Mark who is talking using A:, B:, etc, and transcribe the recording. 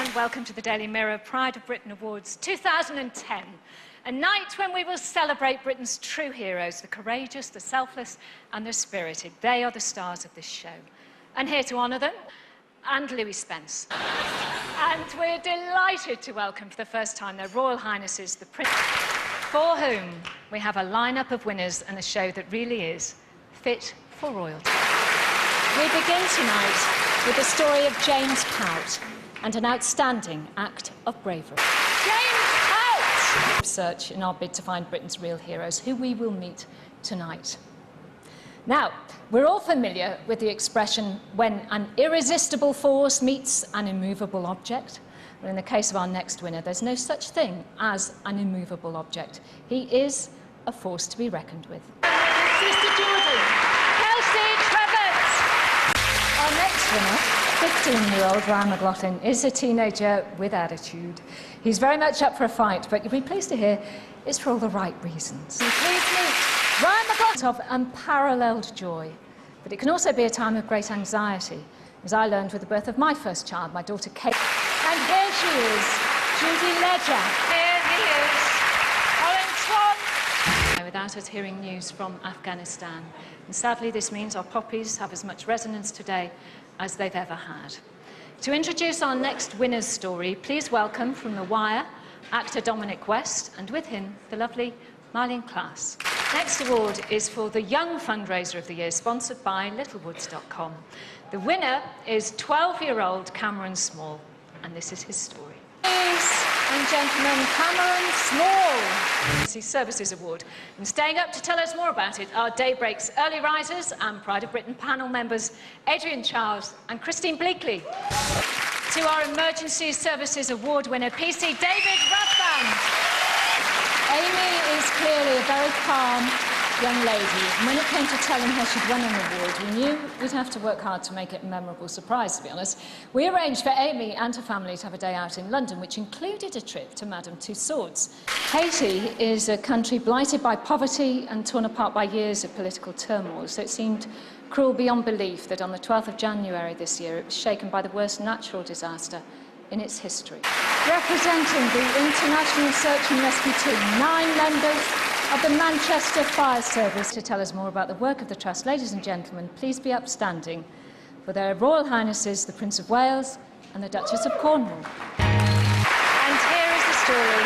A: and welcome to the Daily Mirror Pride of Britain Awards 2010. A night when we will celebrate Britain's true heroes, the courageous, the selfless and the spirited. They are the stars of this show. And here to honour them, and Louis Spence. And we're delighted to welcome for the first time their Royal Highnesses, the Prince, for whom we have a lineup of winners and a show that really is fit for royalty. We begin tonight with the story of James Pout and an outstanding act of bravery. James Pout! Research in our bid to find Britain's real heroes, who we will meet tonight. Now, we're all familiar with the expression, when an irresistible force meets an immovable object. But in the case of our next winner, there's no such thing as an immovable object. He is a force to be reckoned with. Sister Jordan, Kelsey Trevett! Our next winner, 15-year-old Ryan McLaughlin, is a teenager with attitude. He's very much up for a fight, but you'll be pleased to hear it's for all the right reasons. Please meet Ryan McLaughlin of unparalleled joy. But it can also be a time of great anxiety, as I learned with the birth of my first child, my daughter Kate. And here she is, Judy Ledger. Here he is, Colin Swan. Without us hearing news from Afghanistan. And sadly, this means our poppies have as much resonance today as they've ever had. To introduce our next winner's story, please welcome from The Wire, actor Dominic West, and with him, the lovely Marlene Klaas. Next award is for the Young Fundraiser of the Year, sponsored by littlewoods.com. The winner is 12-year-old Cameron Small, and this is his story. Ladies and gentlemen, Cameron Small. It's his Services Award. And staying up to tell us more about it are Daybreak's early risers and Pride of Britain panel members Adrian Charles and Christine Bleakley. To our Emergency Services Award winner, PC David Rathband. Amy is clearly a very calm young lady, and when it came to telling her she'd won an award, we knew we'd have to work hard to make it a memorable surprise, to be honest. We arranged for Amy and her family to have a day out in London, which included a trip to Madame Tussauds. Haiti is a country blighted by poverty and torn apart by years of political turmoil, so it seemed cruel beyond belief that on the 12th of January this year, it was shaken by the worst natural disaster in its history. Representing the International Search and Rescue Team, 9 members of the Manchester Fire Service. To tell us more about the work of the Trust, ladies and gentlemen, please be upstanding for their Royal Highnesses, the Prince of Wales and the Duchess of Cornwall. And here is the story